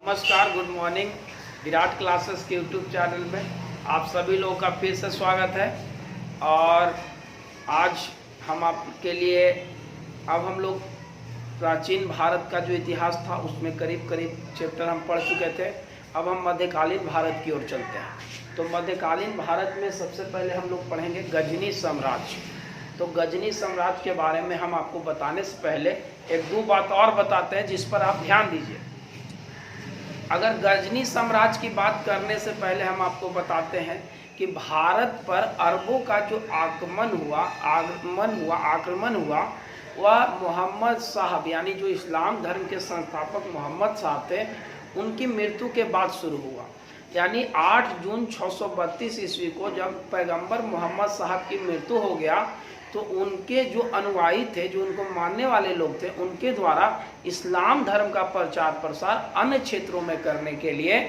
नमस्कार, good morning. Virat classes के YouTube channel में आप सभी लोगों का फिर से स्वागत है। और आज हम आपके लिए हम लोग प्राचीन भारत का जो इतिहास था उसमें करीब करीब चैप्टर हम पढ़ चुके थे। अब हम मध्यकालीन भारत की ओर चलते हैं। तो मध्यकालीन भारत में सबसे पहले हम लोग पढ़ेंगे गजनी साम्राज्य। तो गजनी साम्राज्य के बारे में हम आपको बताने से पहले एक दो बात और बताते हैं जिस पर आप ध्यान दीजिए। अगर गजनी साम्राज्य की बात करने से पहले हम आपको बताते हैं कि भारत पर अरबों का जो आक्रमण हुआ वह मोहम्मद साहब यानी जो इस्लाम धर्म के संस्थापक मोहम्मद साहब थे उनकी मृत्यु के बाद शुरू हुआ। यानी 8 जून 632 ईस्वी को जब पैगंबर मोहम्मद साहब की मृत्यु हो गया तो उनके जो अनुयायी थे, जो उनको मानने वाले लोग थे, उनके द्वारा इस्लाम धर्म का प्रचार प्रसार अन्य क्षेत्रों में करने के लिए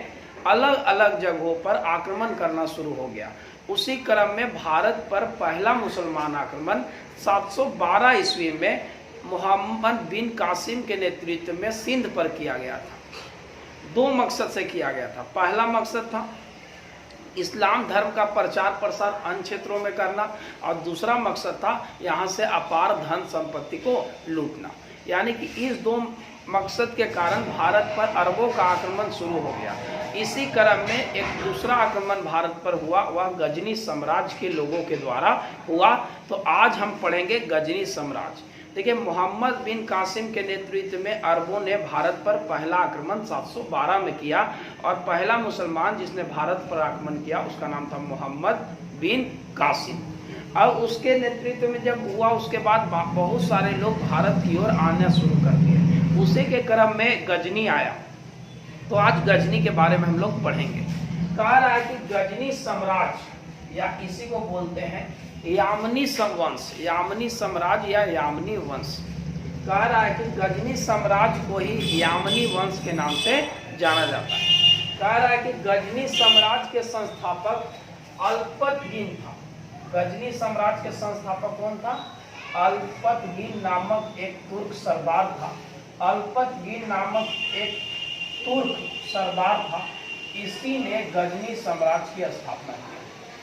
अलग अलग जगहों पर आक्रमण करना शुरू हो गया। उसी क्रम में भारत पर पहला मुसलमान आक्रमण 712 ईस्वी में मोहम्मद बिन कासिम के नेतृत्व में सिंध पर किया गया था। 2 मकसद से किया गया था। पहला मकसद था इस्लाम धर्म का प्रचार प्रसार अन्य क्षेत्रों में करना और दूसरा मकसद था यहाँ से अपार धन संपत्ति को लूटना। यानी कि इस 2 मकसद के कारण भारत पर अरबों का आक्रमण शुरू हो गया। इसी क्रम में एक दूसरा आक्रमण भारत पर हुआ, वह गजनी साम्राज्य के लोगों के द्वारा हुआ। तो आज हम पढ़ेंगे गजनी साम्राज्य। देखिए, मोहम्मद बिन कासिम के नेतृत्व में अरबों ने भारत पर पहला आक्रमण 712 में किया और पहला मुसलमान जिसने भारत पर आक्रमण किया उसका नाम था मोहम्मद बिन कासिम। अब उसके नेतृत्व में जब हुआ उसके बाद बहुत सारे लोग भारत की ओर आना शुरू कर दिए। उसी के क्रम में गजनी आया। तो आज गजनी के बारे में हम लोग पढ़ेंगे। कहा रहा है कि गजनी साम्राज्य या इसी को बोलते हैं यामनी वंश, यामनी साम्राज्य या यामनी वंश। कह रहा है कि गजनी साम्राज्य को ही यामनी वंश के नाम से जाना जाता है। कह रहा है कि गजनी साम्राज्य के संस्थापक अल्पतगीन था। गजनी साम्राज्य के संस्थापक कौन था? अल्पतगीन नामक एक तुर्क सरदार था। अल्पतगीन नामक एक तुर्क सरदार था। इसी ने गजनी साम्राज्य की स्थापना की।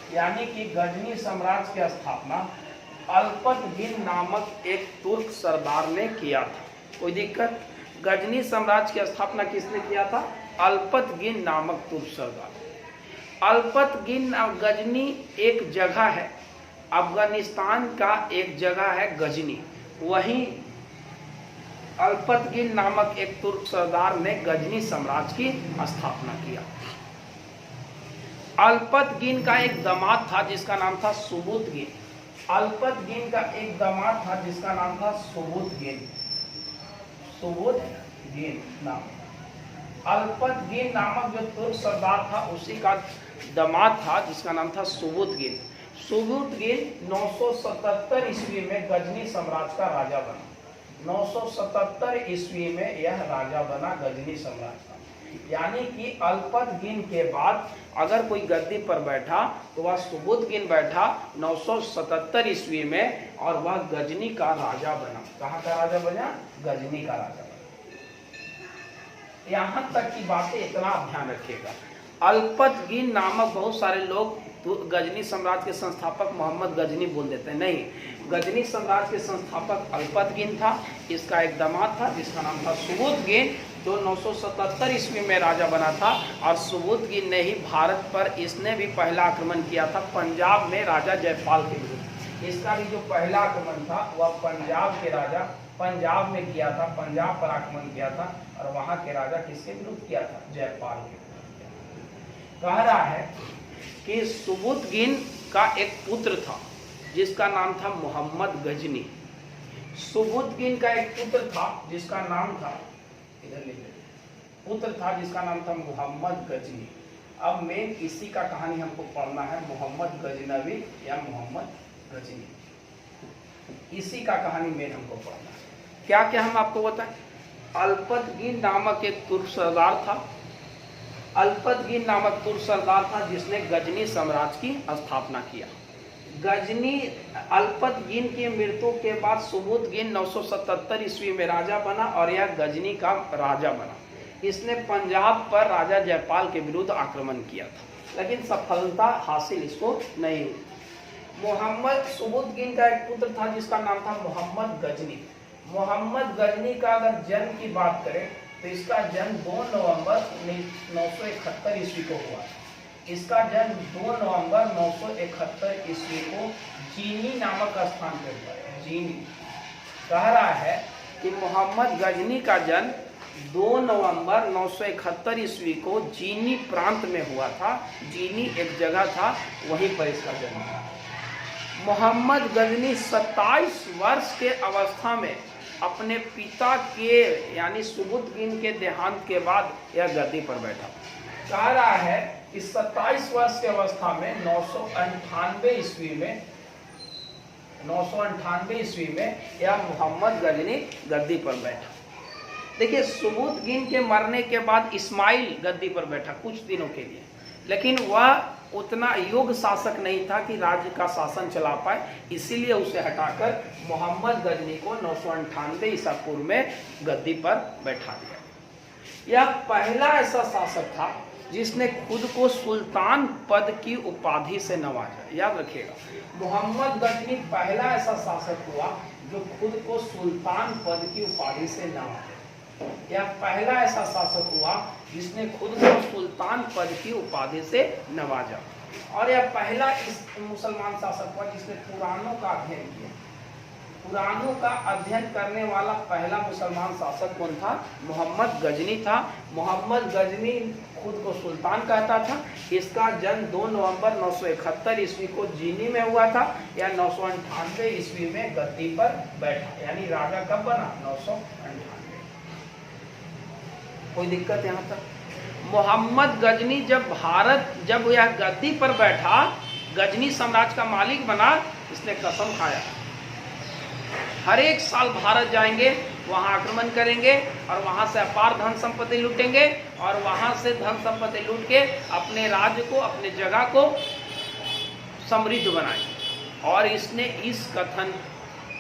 यानी कि गजनी साम्राज्य की स्थापना अल्पतगीन नामक एक तुर्क सरदार ने किया था। कोई दिक्कत? गजनी साम्राज्य की स्थापना किसने किया था? अल्पतगीन नामक तुर्क सरदार। अल्पतगीन गजनी एक जगह है, अफगानिस्तान का एक जगह है गजनी। वहीं अल्पतगीन नामक एक तुर्क सरदार ने गजनी साम्राज्य की स्थापना किया। अल्पतगीन का एक दामाद था जिसका नाम था सुबुतगीन। अल्पतगीन का एक दामाद था जिसका नाम था सुबुतगीन। सुबुतगीन नाम। अल्पतगीन नामक जो तुर्क सरदार था उसी का दामाद था जिसका नाम था सुबुतगीन। सुबुतगीन 977 ईस्वी में गजनी साम्राज्य का राजा बना। 977 ईस्वी में यह राजा बना गजनी साम्राज्य का। यानी कि अल्पतगीन के बाद अगर कोई गद्दी पर बैठा तो वह सुबुतगीन बैठा 977 ईस्वी में और वह गजनी का राजा बना। कहाँ का राजा बना? गजनी का राजा बना। यहाँ तक की बातें इतना ध्यान रखिएगा। अल्पतगीन नामक बहुत सारे लोग तो गजनी साम्राज्य के संस्थापक मोहम्मद गजनी बोल देते हैं। नहीं, गजनी साम्राज्य के संस्थापक अल्पतगीन था। इसका एक दामाद था जिसका नाम था सुबुतगीन, जो 977 ईस्वी में राजा बना था। और सुबुतगीन ने ही भारत पर इसने भी पहला आक्रमण किया था पंजाब में राजा जयपाल के विरुद्ध। इसका भी जो पहला आक्रमण था वह पंजाब में किया था। पंजाब पर आक्रमण किया था और वहाँ के राजा किसके विरुद्ध किया था? जयपाल के विरुद्ध। कह रहा है कि सुबुतगीन का एक पुत्र था जिसका नाम था मोहम्मद गजनी। सुबुतगीन का एक पुत्र था जिसका नाम था, इधर लिख पुत्र था जिसका नाम था मोहम्मद गजनी। अब मेन इसी का कहानी हमको पढ़ना है, मोहम्मद गजनवी या मोहम्मद गजनी। इसी का कहानी मेन हमको पढ़ना है। क्या क्या हम आपको बताएं? अल्पतगीन नामक एक तुर्क सरदार था। अल्पतगीन नामक तुर्क सरदार था जिसने गजनी साम्राज्य की स्थापना किया। गजनी अल्पतगीन की मृत्यु के बाद सुबुतगीन 977 ईस्वी में राजा बना और यह गजनी का राजा बना। इसने पंजाब पर राजा जयपाल के विरुद्ध आक्रमण किया था, लेकिन सफलता हासिल इसको नहीं हुई। मोहम्मद सुबुद्दीन का एक पुत्र था जिसका नाम था मोहम्मद गजनी। मोहम्मद गजनी का अगर जन्म की बात करें तो इसका जन्म 2 नवंबर 971 ईस्वी को हुआ था। इसका जन्म 2 नवंबर 971 ईस्वी को जीनी नामक स्थान पर हुआ। जीनी कह रहा है कि मोहम्मद गजनी का जन्म 2 नवंबर 971 ईस्वी को जीनी प्रांत में हुआ था। जीनी एक जगह था, वहीं पर इसका जन्म हुआ। मोहम्मद गजनी 27 वर्ष के अवस्था में अपने पिता के यानी सुबुद्दीन के देहांत के बाद यह गद्दी पर बैठा। कह रहा है कि 27 वर्ष की अवस्था में 998 ईस्वी में यह मोहम्मद गजनी गद्दी पर बैठा। देखिए, सुबुद्दीन के मरने के बाद इस्माइल गद्दी पर बैठा कुछ दिनों के लिए, लेकिन वह उतना योग्य शासक नहीं था कि राज्य का शासन चला पाए, इसीलिए उसे हटाकर मोहम्मद गजनी को 998 ईसा पूर्व में गद्दी पर बैठा दिया। यह पहला ऐसा शासक था जिसने खुद को सुल्तान पद की उपाधि से नवाजा। याद रखिएगा, मोहम्मद गजनी पहला ऐसा शासक हुआ जो खुद को सुल्तान पद की उपाधि से नवाजा। यह पहला ऐसा शासक हुआ जिसने खुद को सुल्तान पद की उपाधि से नवाजा, और यह पहला इस मुसलमान शासक हुआ जिसने पुराणों का अध्ययन किया। पुराणों का अध्ययन करने वाला पहला मुसलमान शासक कौन था? मोहम्मद गजनी था। मोहम्मद गजनी खुद को सुल्तान कहता था। इसका जन्म 2 नवंबर 971 ईस्वी को जीनी में हुआ था। या 998 ईस्वी में गद्दी पर बैठा, यानी राजा कब बना? 998। कोई दिक्कत यहाँ तक? मोहम्मद गजनी जब यह गद्दी पर बैठा, गजनी साम्राज्य का मालिक बना, इसने कसम खाया हर एक साल भारत जाएंगे, वहां आक्रमण करेंगे और वहां से अपार धन संपत्ति लूटेंगे, और वहां से धन संपत्ति लूट के अपने राज्य को, अपने जगह को समृद्ध बनाएंगे। और इसने इस कथन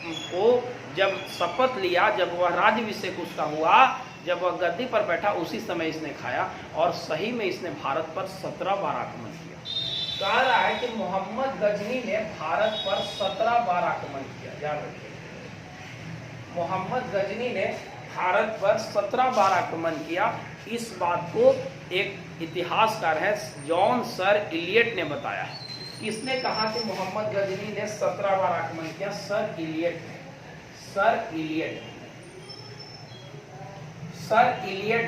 को जब शपथ लिया, जब वह राज्याभिषेक उसका हुआ, जब वह गद्दी पर बैठा, उसी समय इसने खाया, और सही में इसने भारत पर 17 बार आक्रमण किया। कहा रहा है कि मोहम्मद गजनी ने भारत पर 17 बार आक्रमण किया। याद रखिए, मोहम्मद गजनी ने भारत पर 17 बार आक्रमण किया। इस बात को एक इतिहासकार है जॉन सर इलियट ने बताया है। किसने कहा कि मोहम्मद गजनी ने 17 बार आक्रमण किया? Sir Elliot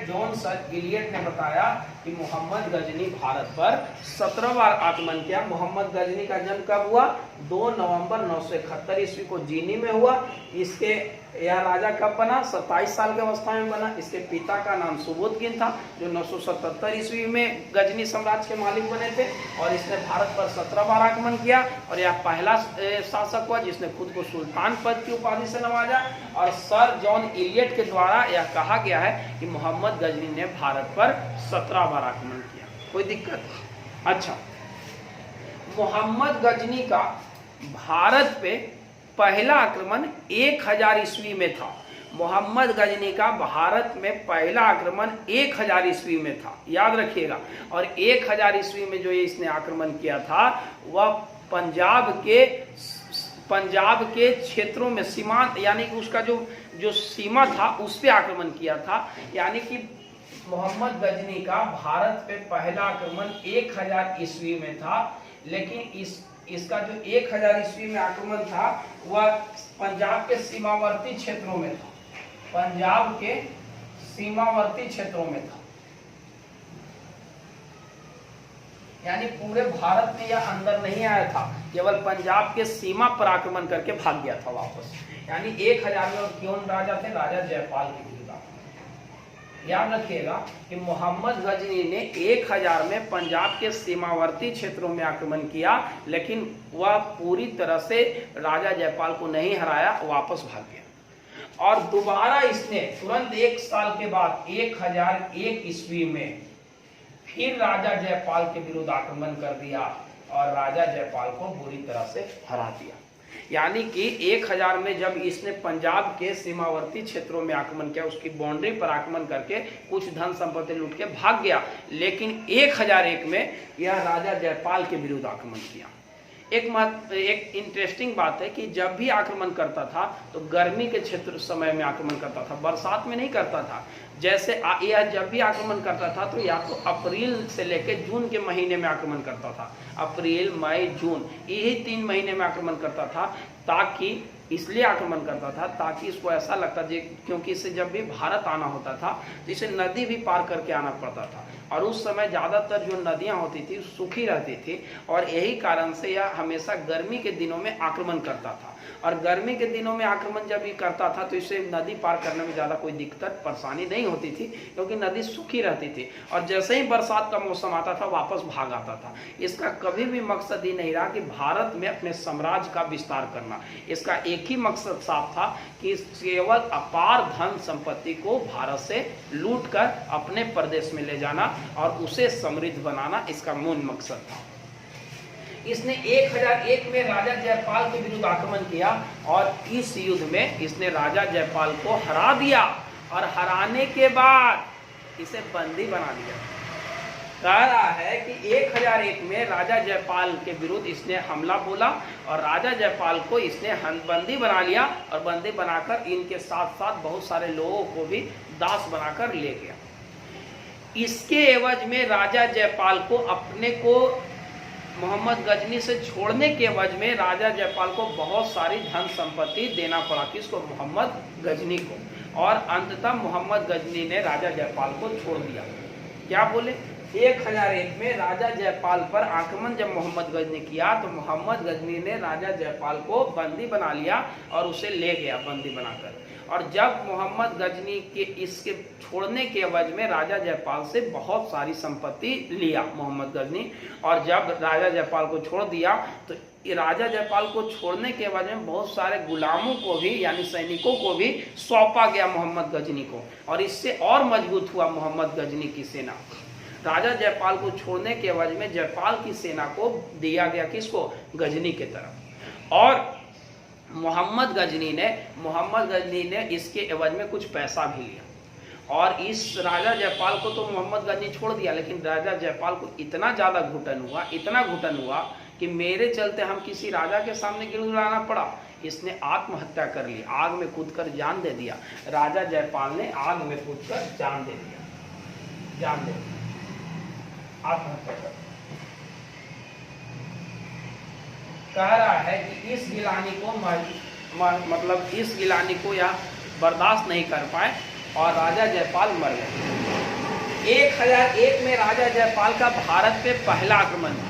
John sir Elliot ने बताया कि मोहम्मद गजनी भारत पर 17 बार आक्रमण किया। मोहम्मद गजनी का जन्म कब हुआ? 2 नवंबर 971 ईस्वी को जीनी में हुआ। यह राजा कब बना? 27 साल की अवस्था में बना। इसके पिता का नाम सुबुद्दीन था, जो 977 ईस्वी में गजनी साम्राज्य के मालिक बने थे, और इसने भारत पर 17 बार आक्रमण किया। और यह पहला शासक हुआ जिसने खुद को सुल्तान पद की उपाधि से नवाजा। और सर जॉन इलियट के द्वारा यह कहा गया है कि मोहम्मद गजनी ने भारत पर 17 बार आक्रमण किया। कोई दिक्कत? अच्छा, मोहम्मद गजनी का भारत पे पहला आक्रमण 1000 ईस्वी में था। मोहम्मद गजनी का भारत में पहला आक्रमण 1000 ईस्वी में था। याद रखिएगा। और 1000 ईस्वी में जो इसने आक्रमण किया था, वह पंजाब के क्षेत्रों में सीमांत, यानी कि उसका जो सीमा था उस पे आक्रमण किया था। यानी कि मोहम्मद गजनी का भारत पे पहला आक्रमण 1000 ईस्वी में था, लेकिन इसका जो 1000 ईस्वी में आक्रमण था वह पंजाब के सीमावर्ती क्षेत्रों में था। पंजाब के सीमावर्ती क्षेत्रों में था, यानी पूरे भारत में यह अंदर नहीं आया था, केवल पंजाब के सीमा पर आक्रमण करके भाग गया था वापस। यानी 1000 में कौन राजा थे? राजा जयपाल के विरुद्ध। याद रखिएगा कि मोहम्मद गजनी ने 1000 में पंजाब के सीमावर्ती क्षेत्रों में आक्रमण किया, लेकिन वह पूरी तरह से राजा जयपाल को नहीं हराया, वापस भाग गया। और दोबारा इसने तुरंत 1 साल के बाद 1001 ईस्वी में फिर राजा जयपाल के विरुद्ध आक्रमण कर दिया और राजा जयपाल को बुरी तरह से हरा दिया। यानी कि 1000 में जब इसने पंजाब के सीमावर्ती क्षेत्रों में आक्रमण किया, उसकी बाउंड्री पर आक्रमण करके कुछ धन संपत्ति लूट के भाग गया, लेकिन 1001 में यह राजा जयपाल के विरुद्ध आक्रमण किया। एक इंटरेस्टिंग बात है कि जब भी आक्रमण करता था तो गर्मी के क्षेत्र समय में आक्रमण करता था, बरसात में नहीं करता था। जैसे यह जब भी आक्रमण करता था तो या तो अप्रैल से लेकर जून के महीने में आक्रमण करता था, अप्रैल मई जून यही 3 महीने में आक्रमण करता था, ताकि इसलिए आक्रमण करता था ताकि इसको ऐसा लगता था, क्योंकि इसे जब भी भारत आना होता था तो इसे नदी भी पार करके आना पड़ता था, और उस समय ज़्यादातर जो नदियां होती थी सूखी रहती थी, और यही कारण से यह हमेशा गर्मी के दिनों में आक्रमण करता था। और गर्मी के दिनों में आक्रमण जब ये करता था तो इसे नदी पार करने में ज़्यादा कोई दिक्कत परेशानी नहीं होती थी, क्योंकि नदी सूखी रहती थी, और जैसे ही बरसात का मौसम आता था वापस भाग आता था। इसका कभी भी मकसद ये नहीं रहा कि भारत में अपने साम्राज्य का विस्तार करना, इसका एक ही मकसद साफ था कि केवल अपार धन संपत्ति को भारत से लूट कर अपने प्रदेश में ले जाना और उसे समृद्ध बनाना इसका मूल मकसद था। इसने 1001 में राजा जयपाल के विरुद्ध आक्रमण किया, और इस युद्ध में इसने राजा जयपाल को हरा दिया, और हराने के बाद इसे बंदी बना दिया। कह रहा है कि 1001 में राजा जयपाल के विरुद्ध इसने हमला बोला, और राजा जयपाल को इसने बंदी बना लिया, और बंदी बनाकर इनके साथ साथ बहुत सारे लोगों को भी दास बनाकर ले गया। इसके एवज में राजा जयपाल को अपने को मोहम्मद गजनी से छोड़ने के एवज में राजा जयपाल को बहुत सारी धन संपत्ति देना पड़ा। किसको? मोहम्मद गजनी को। और अंततः मोहम्मद गजनी ने राजा जयपाल को छोड़ दिया। क्या बोले? 1001 में राजा जयपाल पर आक्रमण जब मोहम्मद गजनी किया तो मोहम्मद गजनी ने राजा जयपाल को बंदी बना लिया और उसे ले गया बंदी बनाकर। और जब मोहम्मद गजनी के इसके छोड़ने के एवज में राजा जयपाल से बहुत सारी संपत्ति लिया मोहम्मद गजनी, और जब राजा जयपाल को छोड़ दिया तो राजा जयपाल को छोड़ने के एवज में बहुत सारे गुलामों को भी यानी सैनिकों को भी सौंपा गया मोहम्मद गजनी को, और इससे और मजबूत हुआ मोहम्मद गजनी की सेना। राजा जयपाल को छोड़ने के एवज में जयपाल की सेना को दिया गया किसको? गजनी के तरफ। और मोहम्मद गजनी ने इसके एवज में कुछ पैसा भी लिया। और इस राजा जयपाल को तो मोहम्मद गजनी छोड़ दिया, लेकिन राजा जयपाल को इतना ज़्यादा घुटन हुआ कि मेरे चलते हम किसी राजा के सामने गिड़गिड़ाना पड़ा। इसने आत्महत्या कर ली, आग में कूदकर जान दे दिया। राजा जयपाल ने आग में कूदकर जान दे दिया, आत्महत्या कर। कह रहा है कि इस गिलानी को यह बर्दाश्त नहीं कर पाए और राजा जयपाल मर गए। 1001 में राजा जयपाल का भारत पे पहला आक्रमण था।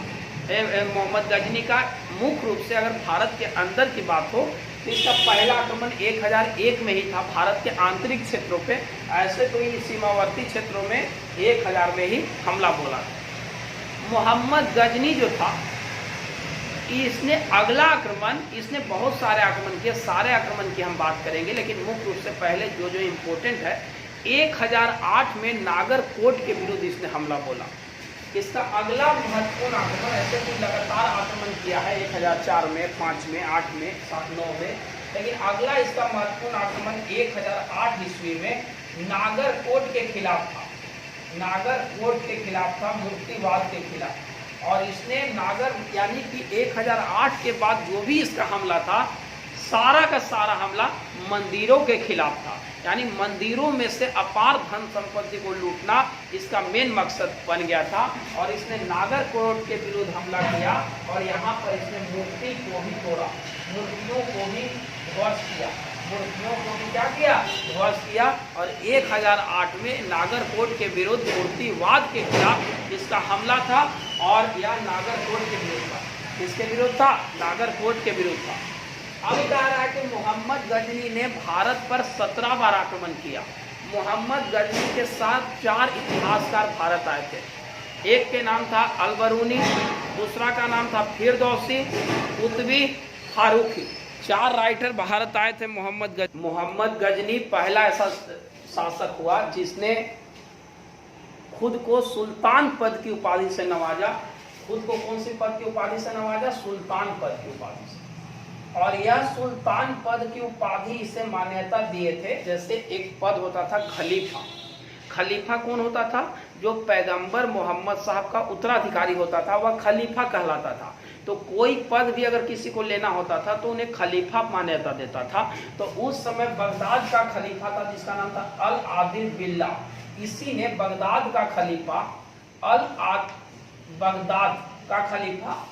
मोहम्मद गजनी का मुख्य रूप से अगर भारत के अंदर की बात हो तो इसका पहला आक्रमण 1001 में ही था, भारत के आंतरिक क्षेत्रों पे। ऐसे तो इन सीमावर्ती क्षेत्रों में 1000 में ही हमला बोला। मोहम्मद गजनी जो था इसने अगला आक्रमण, इसने बहुत सारे आक्रमण किए, सारे आक्रमण की हम बात करेंगे, लेकिन मुख्य रूप से पहले जो इम्पोर्टेंट है 1008 में नागरकोट के विरुद्ध इसने हमला बोला। इसका अगला महत्वपूर्ण आक्रमण, ऐसे तो लगातार आक्रमण किया है 1004 में, 5 में, 8 में, 7, 9 में, लेकिन अगला इसका महत्वपूर्ण आक्रमण 1008 ईस्वी में नागरकोट के खिलाफ था। नागरकोट के खिलाफ था, मूर्तिवाद के खिलाफ। और इसने यानी कि 1008 के बाद जो भी इसका हमला था सारा का सारा हमला मंदिरों के खिलाफ था, यानी मंदिरों में से अपार धन संपत्ति को लूटना इसका मेन मकसद बन गया था। और इसने नागरकोट के विरुद्ध हमला किया और यहाँ पर इसने मूर्ति को भी तोड़ा, मूर्तियों को भी ध्वस्त किया, क्या किया? ध्वस्त किया। और 1008 में नागरकोट के विरुद्ध मूर्तिवाद के खिलाफ इसका हमला था, और यह नागरकोट के विरुद्ध था। किसके विरुद्ध था? नागरकोट के विरुद्ध था। अब कह रहा है कि मोहम्मद गजनी ने भारत पर 17 बार आक्रमण किया। मोहम्मद गजनी के साथ 4 इतिहासकार भारत आए थे। एक के नाम था अलबरूनी, दूसरा का नाम था फिरदौसी, कुतबी, फारूकी। 4 राइटर भारत आए थे। मोहम्मद गजनी पहला ऐसा शासक हुआ जिसने खुद को सुल्तान पद की उपाधि से नवाजा। खुद को कौन सी पद की उपाधि से नवाजा? सुल्तान पद की उपाधि से। और यह सुल्तान पद की उपाधि इसे मान्यता दिए थे। जैसे एक पद होता था खलीफा। खलीफा कौन होता था? जो पैगंबर मोहम्मद साहब का उत्तराधिकारी होता था वह खलीफा कहलाता था। तो कोई पद भी अगर किसी को लेना होता था तो उन्हें खलीफा मान्यता देता था। तो उस समय बगदाद का खलीफा था जिसका नाम था अल आदिल बिल्लाह। इसी ने बगदाद का खलीफा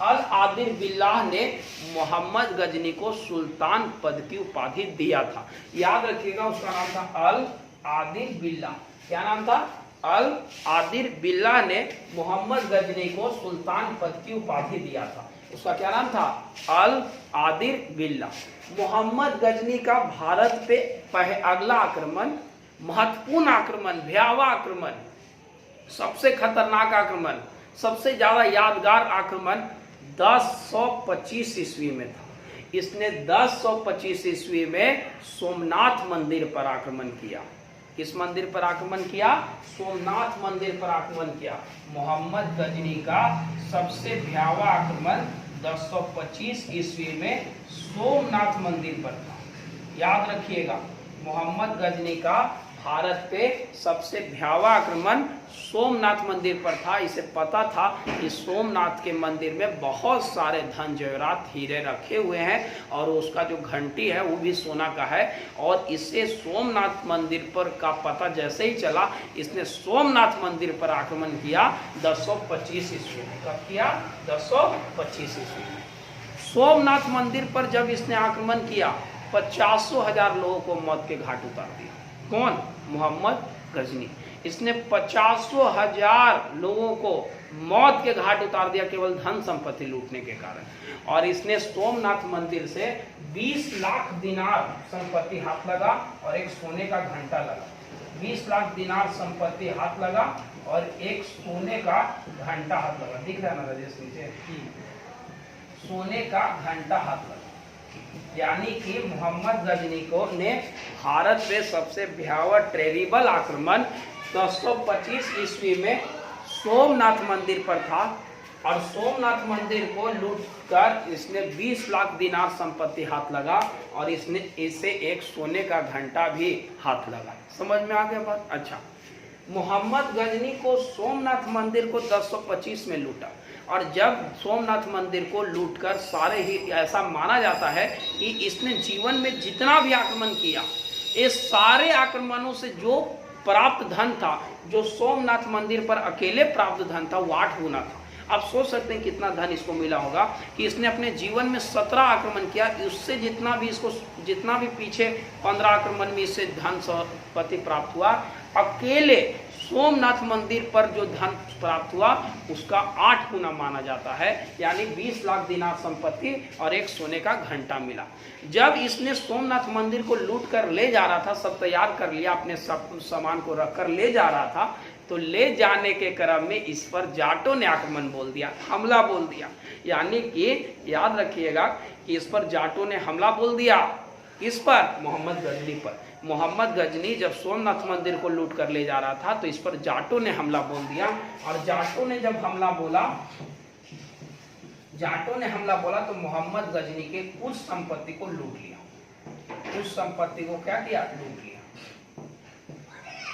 अल आदिल बिल्लाह ने मोहम्मद गजनी को सुल्तान पद की उपाधि दिया था। याद रखिएगा, उसका नाम था अल आदिल बिल्लाह। क्या नाम था? अल आदिल बिल्लाह ने मोहम्मद गजनी को सुल्तान पद की उपाधि दिया था। उसका क्या नाम था? अल आदिल बिल्लाह। मोहम्मद गजनी का भारत पे अगला आक्रमण, महत्वपूर्ण आक्रमण, भयावह आक्रमण, सबसे खतरनाक आक्रमण, सबसे ज्यादा यादगार आक्रमण 1025 ईस्वी में था। इसने 1025 ईस्वी में सोमनाथ मंदिर पर आक्रमण किया। किस मंदिर पर आक्रमण किया? सोमनाथ मंदिर पर आक्रमण किया। मोहम्मद गजनी का सबसे भयावह आक्रमण 1025 ईस्वी में सोमनाथ मंदिर पर था। याद रखिएगा, मोहम्मद गजनी का भारत पे सबसे भयावह आक्रमण सोमनाथ मंदिर पर था। इसे पता था कि सोमनाथ के मंदिर में बहुत सारे धन जवाहरात हीरे रखे हुए हैं और उसका जो घंटी है वो भी सोना का है। और इसे सोमनाथ मंदिर पर का पता जैसे ही चला, इसने सोमनाथ मंदिर पर आक्रमण किया 1025 ईस्वी में। कब किया? 1025 ईस्वी में। सोमनाथ मंदिर पर जब इसने आक्रमण किया, 50,000 लोगों को मौत के घाट उतार दिया। कौन? मोहम्मद गजनी। इसने 50,000 लोगों को मौत के घाट उतार दिया केवल धन संपत्ति लूटने के कारण। और इसने सोमनाथ मंदिर से 20 लाख दिनार संपत्ति हाथ लगा और एक सोने का घंटा लगा। 20 लाख दिनार संपत्ति हाथ लगा और एक सोने का घंटा हाथ लगा। दिख रहा है ना राजेश नीचे? सोने का घंटा हाथ लगा। यानी कि मोहम्मद गजनी को ने भारत पे सबसे भयावह टेरिबल आक्रमण 1025 ईस्वी में सोमनाथ मंदिर पर था। और सोमनाथ मंदिर को लूटकर इसने 20 लाख दिनार संपत्ति हाथ लगा और इसने इसे एक सोने का घंटा भी हाथ लगा। समझ में आ गया बात? अच्छा, मोहम्मद गजनी को सोमनाथ मंदिर को 1025 में लूटा। और जब सोमनाथ मंदिर को लूटकर सारे ही, ऐसा माना जाता है कि इसने जीवन में जितना भी आक्रमण किया, ये सारे आक्रमणों से जो प्राप्त धन था, जो सोमनाथ मंदिर पर अकेले प्राप्त धन था, वो 8 गुना था। आप सोच सकते हैं कितना धन इसको मिला होगा कि इसने अपने जीवन में 17 आक्रमण किया। उससे जितना भी पीछे 15 आक्रमण में इससे धन संपत्ति प्राप्त हुआ, अकेले सोमनाथ मंदिर पर जो धन प्राप्त हुआ उसका 8 गुना माना जाता है। यानी 20 लाख दिनार संपत्ति और एक सोने का घंटा मिला। जब इसने सोमनाथ मंदिर को लूट कर ले जा रहा था, सब तैयार कर लिया, अपने सब सामान को रखकर ले जा रहा था, तो ले जाने के क्रम में इस पर जाटों ने आक्रमण बोल दिया, हमला बोल दिया। यानी कि याद रखिएगा कि इस पर जाटों ने हमला बोल दिया। इस पर मोहम्मद गजनी पर। मोहम्मद गजनी जब सोमनाथ मंदिर को लूट कर ले जा रहा था तो इस पर जाटों ने हमला बोल दिया। और जाटों ने जब हमला बोला तो मोहम्मद गजनी के कुछ संपत्ति को लूट लिया। कुछ संपत्ति को क्या किया? लूट लिया।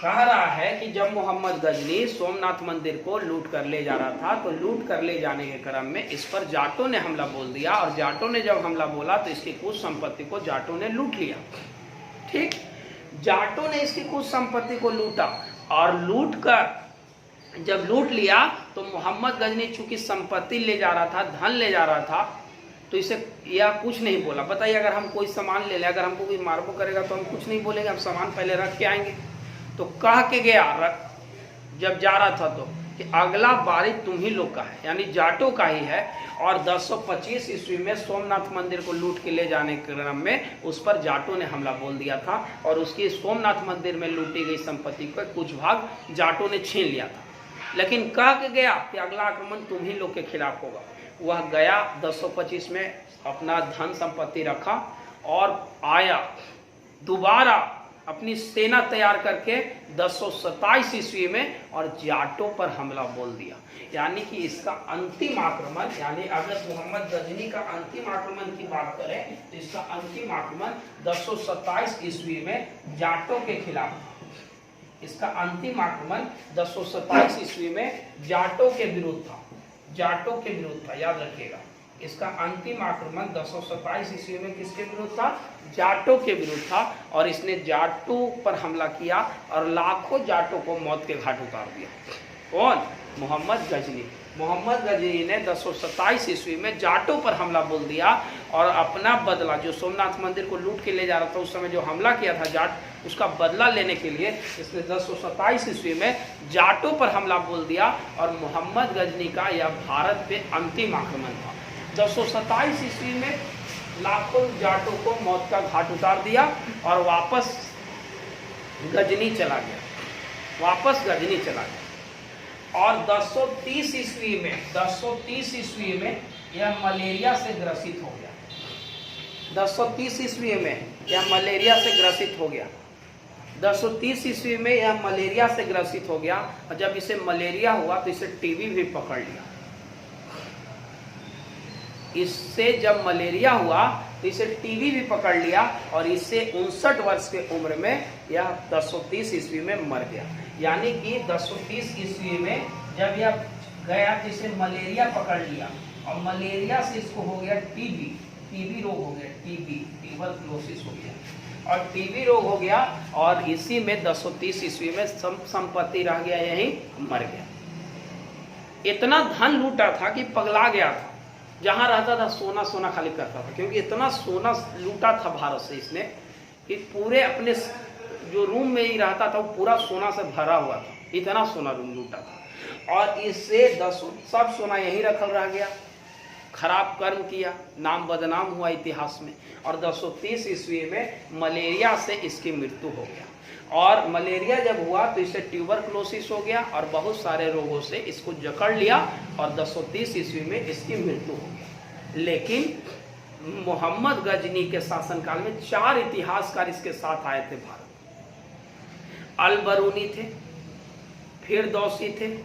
कह रहा है कि जब मोहम्मद गजनी सोमनाथ मंदिर को लूट कर ले जा रहा था तो लूट कर ले जाने के क्रम में इस पर जाटों ने हमला बोल दिया। और जाटों ने जब हमला बोला तो इसकी कुछ संपत्ति को जाटों ने लूट लिया। ठीक, जाटों ने इसकी कुछ संपत्ति को लूटा और जब लूट लिया तो मोहम्मद गजनी चूंकि संपत्ति ले जा रहा था, धन ले जा रहा था, तो इसे यह कुछ नहीं बोला। बताइए, अगर हम कोई सामान ले लें, अगर हमको कोई मारबो करेगा तो हम कुछ नहीं बोलेंगे, हम सामान पहले रख के आएंगे। तो कह के गया जब जा रहा था तो कि अगला बारी तुम ही लोग का है, यानी जाटों का ही है। और 1025 ईस्वी में सोमनाथ मंदिर को लूट के ले जाने के क्रम में उस पर जाटों ने हमला बोल दिया था और उसकी सोमनाथ मंदिर में लूटी गई संपत्ति का कुछ भाग जाटों ने छीन लिया था। लेकिन कह के गया कि अगला आक्रमण तुम ही लोग के खिलाफ होगा। वह गया 1025 में, अपना धन संपत्ति रखा और आया दोबारा अपनी सेना तैयार करके 1027 ईस्वी में और जाटों पर हमला बोल दिया। यानी कि इसका अंतिम आक्रमण, यानी अगर मोहम्मद गजनी का अंतिम आक्रमण की बात करें तो इसका अंतिम आक्रमण 1027 ईस्वी में जाटों के खिलाफ था। इसका अंतिम आक्रमण 1027 ईस्वी में जाटों के विरुद्ध था, जाटों के विरुद्ध था, याद रखिएगा। इसका अंतिम आक्रमण 1027 ईस्वी में किसके विरुद्ध था? जाटों के विरुद्ध था। और इसने जाटों पर हमला किया और लाखों जाटों को मौत के घाट उतार दिया। कौन? मोहम्मद गजनी। मोहम्मद गजनी ने 1027 ईस्वी में जाटों पर हमला बोल दिया और अपना बदला, जो सोमनाथ मंदिर को लूट के ले जा रहा था उस समय जो हमला किया था जाट, उसका बदला लेने के लिए इसने 1027 ईस्वी में जाटों पर हमला बोल दिया और मोहम्मद गजनी का यह भारत पे अंतिम आक्रमण था। 1027 ईस्वी में लाखों जाटों को मौत का घाट उतार दिया और वापस गजनी चला गया, वापस गजनी चला गया। और 1030 ईस्वी में, 1030 ईस्वी में यह मलेरिया से ग्रसित हो गया। 1030 ईस्वी में यह मलेरिया से ग्रसित हो गया। 1030 ईस्वी में यह मलेरिया से ग्रसित हो गया और जब इसे मलेरिया हुआ तो इसे टीबी भी पकड़ लिया। इससे जब मलेरिया हुआ तो इसे टीबी भी पकड़ लिया और इससे 59 वर्ष के उम्र में यह 1030 ईस्वी में मर गया। यानी कि 1030 ईस्वी में जब यह गया तो इसे मलेरिया पकड़ लिया और मलेरिया से इसको हो गया टीबी, टीबी रोग हो गया, टीबी, ट्यूबरकुलोसिस हो गया और टीबी रोग हो गया और इसी में 1030 ईस्वी में संपत्ति रह गया, यहीं मर गया। इतना धन लूटा था कि पगला गया था। जहां रहता था सोना सोना खाली करता था, क्योंकि इतना सोना लूटा था भारत से इसने कि पूरे अपने जो रूम में ही रहता था वो पूरा सोना से भरा हुआ था, इतना सोना रूम लूटा था। और इससे 10 सब सोना यहीं रखल रह गया। खराब कर्म किया, नाम बदनाम हुआ इतिहास में और 1030 ईस्वी में मलेरिया से इसकी मृत्यु हो गया। और मलेरिया जब हुआ तो इसे ट्यूबरकुलोसिस हो गया और बहुत सारे रोगों से इसको जकड़ लिया और 1030 ईस्वी में इसकी मृत्यु हो गई। लेकिन मोहम्मद गजनी के शासनकाल में 4 इतिहासकार इसके साथ आए थे भारत। अल-बरूनी थे, फिरदौसी थे,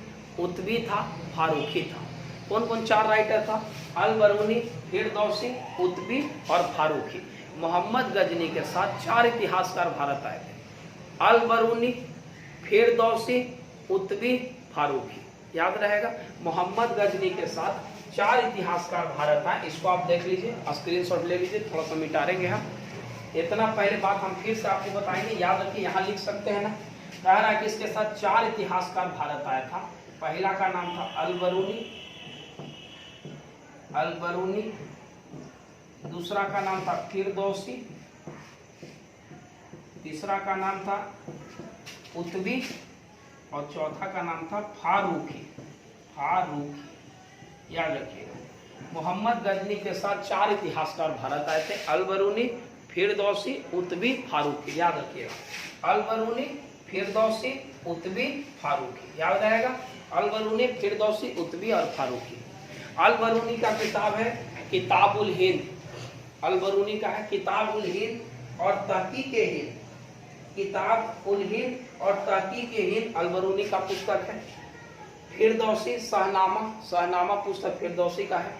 उतबी था, फारूकी था। कौन कौन 4 राइटर था? अल-बरूनी, फिरदौसी, उतबी और फारूकी। मोहम्मद गजनी के साथ 4 इतिहासकार भारत आए थे। अल-बरूनी, फिरदौसी, उतबी, फारूकी, याद रहेगा। मोहम्मद गजनी के साथ 4 इतिहासकार भारत आए। इसको आप देख लीजिए, स्क्रीनशॉट ले लीजिए, थोड़ा सा मिटाएंगे हम। इतना पहले बात हम फिर से आपको बताएंगे, याद रखिए, यहाँ लिख सकते हैं ना। कह रहा है कि इसके साथ 4 इतिहासकार भारत आया था। पहला का नाम था अल-बरूनी, अल-बरूनी, दूसरा का नाम था फिरदौसी, तीसरा का नाम था उतबी और चौथा का नाम था फारूकी, फारूकी, याद रखिएगा। मोहम्मद गजनी के साथ 4 इतिहासकार भारत आए थे, अल-बरूनी, फिरदौसी, उतबी, फारूकी, याद रखिएगा। अल-बरूनी, फिरदौसी, उतबी, फारूकी, याद रहेगा। अल-बरूनी, फिरदौसी, उतबी और फारूकी। अल-बरूनी का किताब है किताबुल हिंद, अल-बरूनी का है किताबुल हिंद और तहकीक-ए-हिंद, किताब-उल हिंद और तहकीक-ए-हिंद अल-बरूनी का पुस्तक है। फिरदौसी शाहनामा, शाहनामा पुस्तक फिरदौसी का है।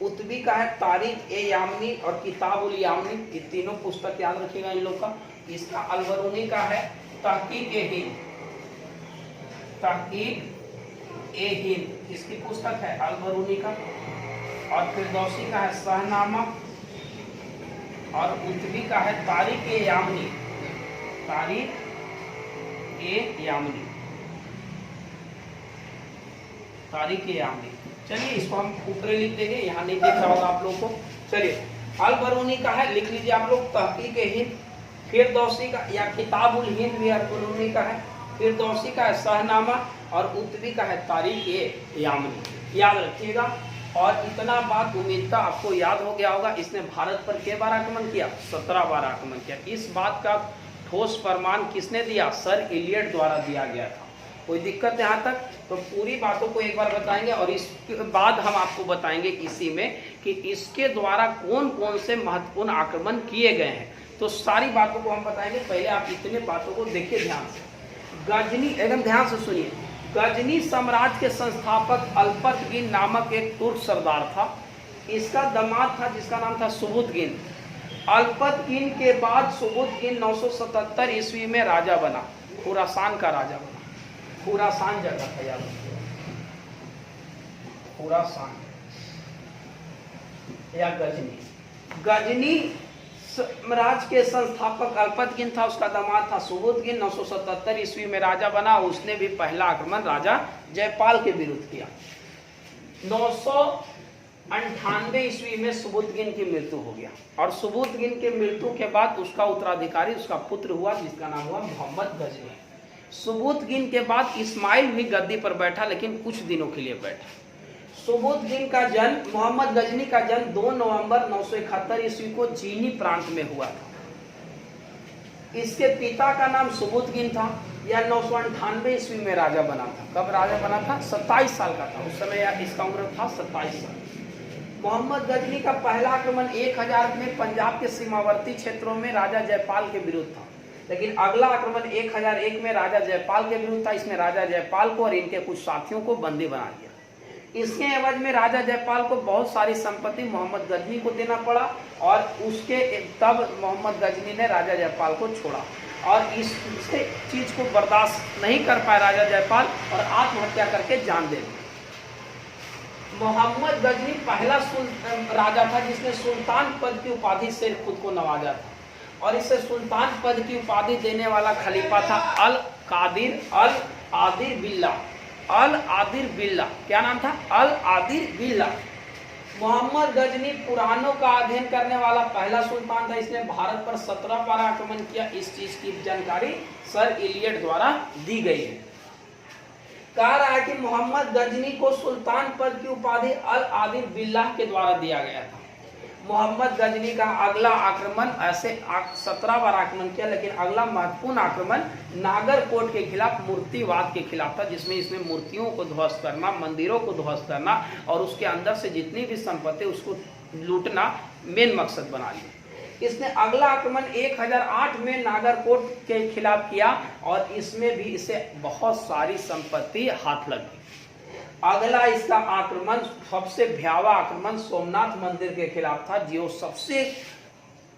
उतबी का है तारीख-ए-यामनी और किताब-उल-यामनी, ये तीनों पुस्तक याद रखिएगा इन लोग का। इसका अल-बरूनी का है तहकीक-ए-हिंद, तहकीक-ए-हिंद इसकी पुस्तक है अल-बरूनी का। और फिरदौसी का है शाहनामा और उतबी का है तारीख-ए-यामनी, तारीख-ए-यामनी, तारीख-ए-यामनी। चलिए इसको हम ऊपर लिख देंगे, यहाँ नहीं देख रहा होगा आप लोग को। चलिए अल-बरूनी का है, लिख लीजिए आप लोग, तहकीक-ए-हिंद। फिरदौसी का या किताबुल हिंद भी अल-बरूनी का है। फिरदौसी का है शाहनामा और उतबी का है तारीख-ए-यामनी, याद रखिएगा। और इतना बात उम्मीद था आपको याद हो गया होगा। इसने भारत पर कितने बार आक्रमण किया? 17 बार आक्रमण किया। इस बात का ठोस प्रमाण किसने दिया? सर इलियट द्वारा दिया गया था। कोई दिक्कत यहाँ तक? तो पूरी बातों को एक बार बताएंगे और इसके बाद हम आपको बताएंगे इसी में कि इसके द्वारा कौन कौन से महत्वपूर्ण आक्रमण किए गए हैं। तो सारी बातों को हम बताएंगे, पहले आप इतने बातों को देखिए ध्यान से। गजनी, एकदम ध्यान से सुनिए। गजनी साम्राज्य के संस्थापक अल्पतगिन नामक एक तुर्क सरदार था। इसका दामाद था जिसका नाम था सुबुतगिन। अल्पतगिन के बाद सुबुतगिन 977 ईस्वी में राजा बना, खुरासान का राजा बना। खुरासान जगह था, याद रखिए, खुरासान या गजनी। गजनी साम्राज्य के संस्थापक अल्पतगिन था, उसका दामाद था सुबुतगिन। 977 ईस्वी में राजा बना। उसने भी पहला आक्रमण राजा जयपाल के विरुद्ध किया। 998 ईस्वी में सुबुतगिन की मृत्यु हो गया, और सुबुतगिन के मृत्यु के बाद उसका उत्तराधिकारी उसका पुत्र हुआ, जिसका नाम हुआ मोहम्मद गजनी। सुबुतगिन के बाद इस्माइल भी गद्दी पर बैठा, लेकिन कुछ दिनों के लिए बैठा। सुबुतगिन का जन्म, मोहम्मद गजनी का जन्म 2 नवंबर 971 ईस्वी को जीनी प्रांत में हुआ था। इसके पिता का नाम सुबुतगिन था। यह 998 ईस्वी में राजा बना था। कब राजा बना था? 27 साल का था उस समय, इसका उम्र था 27 साल। मोहम्मद गजनी का पहला आक्रमण 1000 में पंजाब के सीमावर्ती क्षेत्रों में राजा जयपाल के विरुद्ध था, लेकिन अगला आक्रमण 1001 में राजा जयपाल के विरुद्ध था। इसमें राजा जयपाल को और इनके कुछ साथियों को बंदी बना दिया। इसके एवज में राजा जयपाल को बहुत सारी संपत्ति मोहम्मद गजनी को देना पड़ा, और उसके तब मोहम्मद गजनी ने राजा जयपाल को छोड़ा, और इस चीज को बर्दाश्त नहीं कर पाए राजा जयपाल, और आत्महत्या करके जान दे दी। मोहम्मद गजनी पहला राजा था जिसने सुल्तान पद की उपाधि से खुद को नवाजा था, और इसे सुल्तान पद की उपाधि देने वाला खलीफा था अल आदिर बिल्ला। क्या नाम था? अल आदिर बिल्ला। मोहम्मद गजनी पुराणों का अध्ययन करने वाला पहला सुल्तान था। इसने भारत पर 17 बार आक्रमण किया। इस चीज की जानकारी सर इलियट द्वारा दी गई है। कह रहा है कि मोहम्मद गजनी को सुल्तान पद की उपाधि अल आदिर बिल्लाह के द्वारा दिया गया था। मोहम्मद गजनी का अगला आक्रमण, ऐसे 17 बार आक्रमण किया, लेकिन अगला महत्वपूर्ण आक्रमण नागरकोट के खिलाफ, मूर्तिवाद के खिलाफ था, जिसमें इसने मूर्तियों को ध्वस्त करना, मंदिरों को ध्वस्त करना, और उसके अंदर से जितनी भी संपत्ति उसको लूटना मेन मकसद बना लिया। इसने अगला आक्रमण 1008 में नागरकोट के खिलाफ किया, और इसमें भी इसे बहुत सारी संपत्ति हाथ लगी। अगला इसका आक्रमण, सबसे भयावह आक्रमण सोमनाथ मंदिर के खिलाफ था, जो सबसे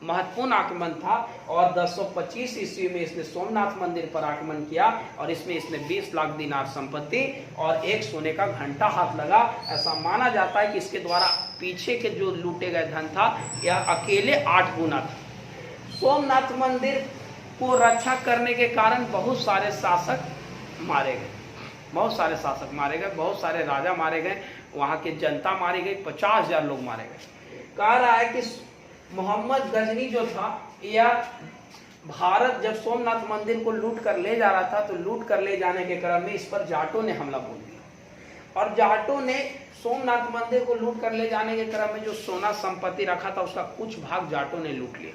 महत्वपूर्ण आक्रमण था, और 1025 ईस्वी में इसने सोमनाथ मंदिर पर आक्रमण किया, और इसमें इसने 20 लाख दिनार संपत्ति और एक सोने का घंटा हाथ लगा। ऐसा माना जाता है कि इसके द्वारा पीछे के जो लूटे गए धन था, यह अकेले 8 गुना था। सोमनाथ मंदिर को रक्षा करने के कारण बहुत सारे शासक मारे गए, बहुत सारे राजा मारे गए, वहां की जनता मारी गई, 50,000 लोग मारे गए। कह रहा है कि मोहम्मद गजनी जो था, यह भारत जब सोमनाथ मंदिर को लूट कर ले जा रहा था, तो लूट कर ले जाने के क्रम में इस पर जाटों ने हमला बोल दिया, और जाटों ने सोमनाथ मंदिर को लूट कर ले जाने के क्रम में जो सोना संपत्ति रखा था, उसका कुछ भाग जाटों ने लूट लिया।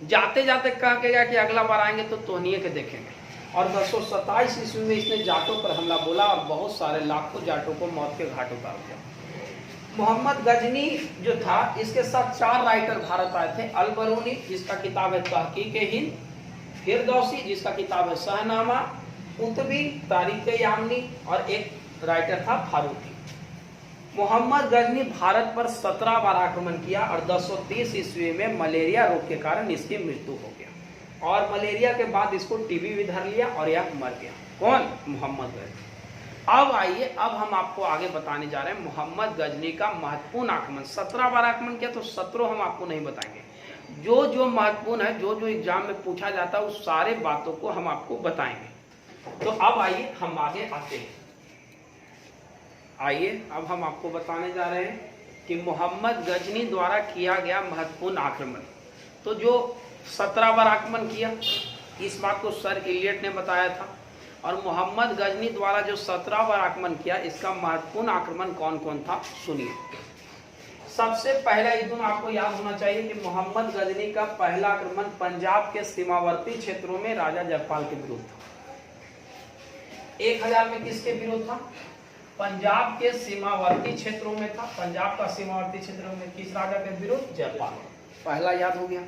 जाते जाते कह के गया कि अगला बार आएंगे तो तोहनिए के देखेंगे, और 1027 ईस्वी में इसने जाटों पर हमला बोला, और बहुत सारे लाखों जाटों को मौत के घाट उतार दिया। मोहम्मद गजनी जो था, इसके साथ 4 राइटर भारत आए थे। अल बरूनी, जिसका किताब है तहकीक-ए-हिंद, फिरदौसी, जिसका किताब है शाहनामा, कुतुबी, तारीख-ए-यामनी, और एक राइटर था फारूकी। मोहम्मद गजनी भारत पर 17 बार आक्रमण किया, और 1030 ईस्वी में मलेरिया रोग के कारण इसकी मृत्यु हो गया, और मलेरिया के बाद इसको टीबी भी धर लिया, और यह मर गया। कौन? मोहम्मद गजनी। अब आइए, अब हम आपको आगे बताने जा रहे हैं मोहम्मद गजनी का महत्वपूर्ण आक्रमण। 17 बार आक्रमण किया, तो 17 हम आपको नहीं बताएंगे। जो जो महत्वपूर्ण है, जो जो एग्जाम में पूछा जाता है, उस सारे बातों को हम आपको बताएंगे। तो अब आइए हम आगे आते हैं। आइए अब हम आपको बताने जा रहे हैं कि मोहम्मद गजनी द्वारा किया गया महत्वपूर्ण आक्रमण। तो जो 17 बार आक्रमण किया, इस बात को सर इलियट ने बताया था, और मोहम्मद गजनी द्वारा जो 17 बार आक्रमण किया, इसका महत्वपूर्ण आक्रमण कौन कौन था, सुनिए। सबसे पहला एकदम आपको याद होना चाहिए कि मोहम्मद गजनी का पहला आक्रमण पंजाब के सीमावर्ती क्षेत्रों में राजा जयपाल के विरुद्ध था। 1000 में किसके विरुद्ध था? पंजाब के सीमावर्ती क्षेत्रों में था। पंजाब का सीमावर्ती क्षेत्रों में किस राजा के विरुद्ध? जयपाल। पहला याद हो गया।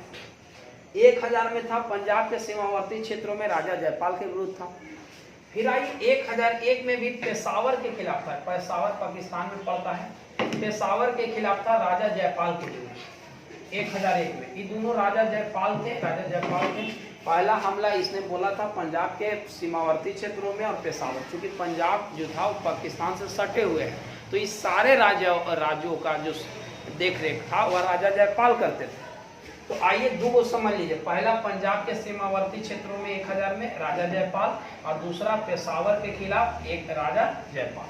1000 में था पंजाब के सीमावर्ती क्षेत्रों में राजा जयपाल के विरुद्ध था। फिर आई 1001 में भी पेशावर के खिलाफ था, पेशावर पाकिस्तान में पड़ता है, पेशावर के खिलाफ था राजा जयपाल के विरुद्ध 1001 में। ये दोनों राजा जयपाल थे, राजा जयपाल के पहला हमला इसने बोला था पंजाब के सीमावर्ती क्षेत्रों में और पेशावर, क्योंकि पंजाब जो था वो पाकिस्तान से सटे हुए हैं, तो इस सारे राज्यों का जो देख रेख था वह राजा जयपाल करते थे। तो आइए दो को समझ लीजिए, पहला पंजाब के सीमावर्ती क्षेत्रों में 1000 में राजा जयपाल और दूसरा पेशावर के खिलाफ एक राजा जयपाल।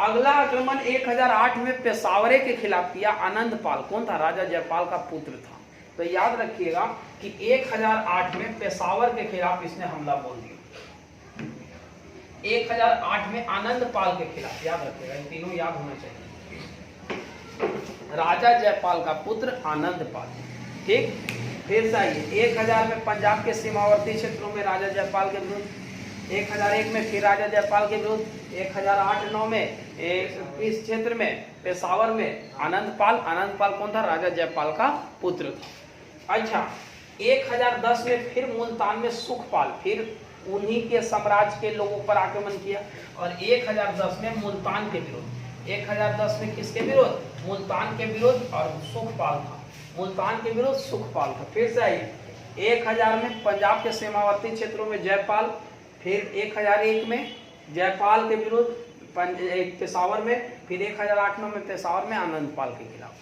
अगला आक्रमण 1008 में पेशावरे के खिलाफ किया आनंदपाल। कौन था? राजा जयपाल का पुत्र था। तो याद रखिएगा कि 1008 में पेशावर के खिलाफ इसने हमला बोल दिया। 1008 में आनंदपाल के खिलाफ, याद रखिएगा, इन तीनों याद होना चाहिए। राजा जयपाल का पुत्र आनंदपाल। ठीक, फिर से आइए 1000 में पंजाब के सीमावर्ती क्षेत्रों में राजा जयपाल के विरुद्ध, 1001 में फिर राजा जयपाल के विरुद्ध, 1008-9 में इस क्षेत्र में पेशावर में आनंदपाल कौन था? राजा जयपाल का पुत्र था। अच्छा, 1010 में फिर मुल्तान में सुखपाल, फिर उन्हीं के साम्राज्य के लोगों पर आक्रमण किया और 1010 में मुल्तान के विरुद्ध, 1010 में किसके विरुद्ध? मुल्तान के विरुद्ध, और सुखपाल था, मुल्तान के विरुद्ध सुखपाल था। फिर से आइए 1000 में पंजाब के सीमावर्ती क्षेत्रों में जयपाल, फिर 1001 में जयपाल के विरुद्ध पेशावर में, फिर 1008-9 में पेशावर में आनंदपाल के खिलाफ,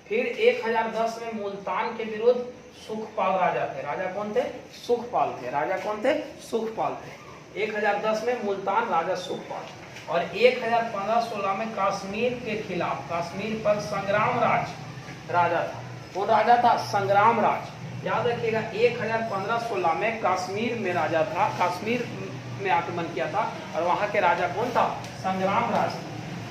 फिर 1010 में मुल्तान के विरुद्ध सुखपाल राजा थे। राजा कौन थे? सुखपाल थे। राजा कौन थे? सुखपाल थे। 1010 में मुल्तान राजा सुखपाल, और 1015-16 में कश्मीर के खिलाफ, कश्मीर पर संग्राम राजा था। कौन राजा था? संग्राम राज। याद रखिएगा 1015-16 में कश्मीर में राजा था, कश्मीर में आक्रमण किया था, और वहां के राजा कौन था? संग्राम राज।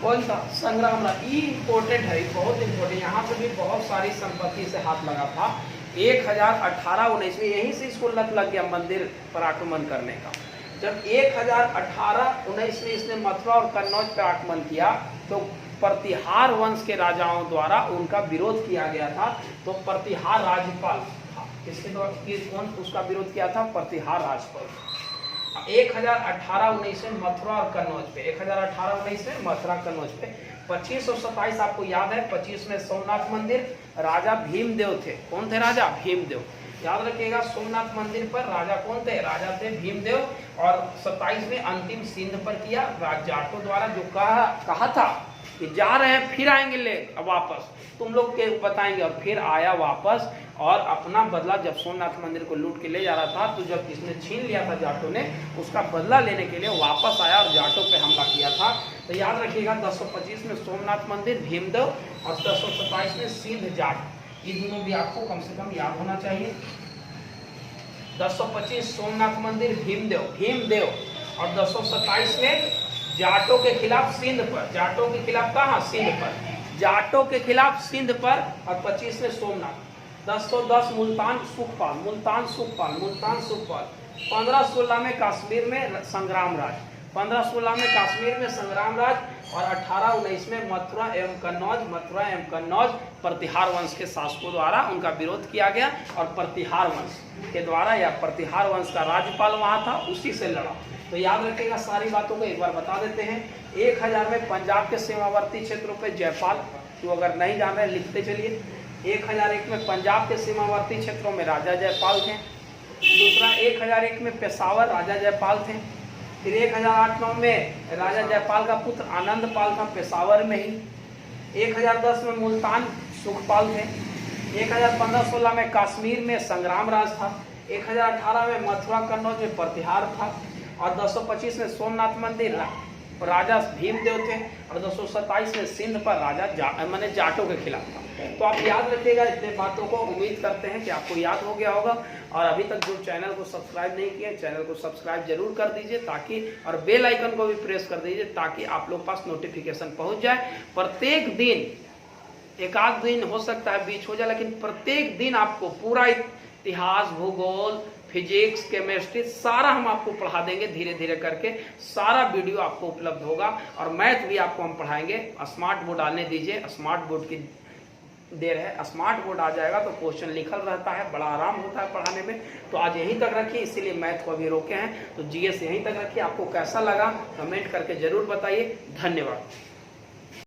कौन था? संग्राम राज। ये इंपॉर्टेंट है, बहुत इंपॉर्टेंट। यहाँ पे भी बहुत सारी संपत्ति से हाथ लगा था। 1018-19 में यहीं से इसको लग गया मंदिर पर आक्रमण करने का। जब 1018-19 में इसने मथुरा और कन्नौज पर आक्रमण किया तो प्रतिहार वंश के राजाओं द्वारा उनका विरोध किया गया था। तो प्रतिहार राज्यपाल था, किसके द्वारा, कौन उसका विरोध किया था? प्रतिहार राज्यपाल। 1018-19 में मथुरा और कन्नौज पे, 1018-19 में मथुरा कन्नौज पे। 25 और 27 आपको याद है, 25 में सोमनाथ मंदिर, राजा भीमदेव थे। कौन थे? राजा भीमदेव। याद रखिएगा सोमनाथ मंदिर पर राजा कौन थे? राजा थे भीमदेव। और 27 में अंतिम सिंध पर किया जाटों द्वारा, जो कहा था कि जा रहे हैं फिर आएंगे ले वापस, तुम लोग के बताएंगे, और फिर आया वापस और अपना बदला। जब सोमनाथ मंदिर को लूट के ले जा रहा था तो जब इसने छीन लिया था जाटों ने, उसका बदला लेने के लिए वापस आया और जाटों पे हमला किया था। तो याद रखिएगा 1025 में सोमनाथ मंदिर भीमदेव और 1027 में सिंध जाट, ये दोनों भी आपको कम से कम याद होना चाहिए। 1025 सोमनाथ मंदिर भीमदेव और 1027 में जाटों के खिलाफ सिंध पर, जाटों के खिलाफ कहाँ? सिंध पर, जाटों के खिलाफ सिंध पर, और 25 में सोमनाथ। 1010 मुल्तान सुखपाल। 1516 में कश्मीर में संग्राम राज, 1516 में कश्मीर में संग्राम राज, और 1819 में मथुरा एवं कन्नौज प्रतिहार वंश के शासकों द्वारा उनका विरोध किया गया, और प्रतिहार वंश के द्वारा, या प्रतिहार वंश का राज्यपाल वहां था, उसी से लड़ा। तो याद रखिएगा, सारी बातों को एक बार बता देते हैं। 1000 में पंजाब के सीमावर्ती क्षेत्रों पे जयपाल, तो अगर नहीं जान रहे लिखते चलिए। 1001 में पंजाब के सीमावर्ती क्षेत्रों में राजा जयपाल थे। दूसरा 1001 में पेशावर राजा जयपाल थे। फिर 1008-9 में राजा जयपाल का पुत्र आनंदपाल था, पेशावर में ही। 1010 में मुल्तान सुखपाल थे। 1015-16 में कश्मीर में संग्राम राज था। 1018 में मथुरा कन्नौज में प्रतिहार था, और 1025 में सोमनाथ मंदिर राजा भीमदेव थे, और 227 में सिंध पर राजा माने जाटों के खिलाफ था। तो आप याद रखिएगा इतने बातों को। उम्मीद करते हैं कि आपको याद हो गया होगा, और अभी तक जो चैनल को सब्सक्राइब नहीं किया, चैनल को सब्सक्राइब जरूर कर दीजिए, ताकि, और बेल आइकन को भी प्रेस कर दीजिए, ताकि आप लोग पास नोटिफिकेशन पहुंच जाए। प्रत्येक दिन, एक आध दिन हो सकता है बीच हो जाए, लेकिन प्रत्येक दिन आपको पूरा इतिहास, भूगोल, फिजिक्स, केमिस्ट्री सारा हम आपको पढ़ा देंगे धीरे धीरे करके। सारा वीडियो आपको उपलब्ध होगा, और मैथ भी आपको हम पढ़ाएंगे। स्मार्ट बोर्ड डालने दीजिए, स्मार्ट बोर्ड की देर है। स्मार्ट बोर्ड आ जाएगा तो क्वेश्चन लिखल रहता है, बड़ा आराम होता है पढ़ाने में। तो आज यहीं तक रखिए, इसीलिए मैथ को अभी रोके हैं। तो जीएस यहीं तक रखिए। आपको कैसा लगा कमेंट करके जरूर बताइए। धन्यवाद।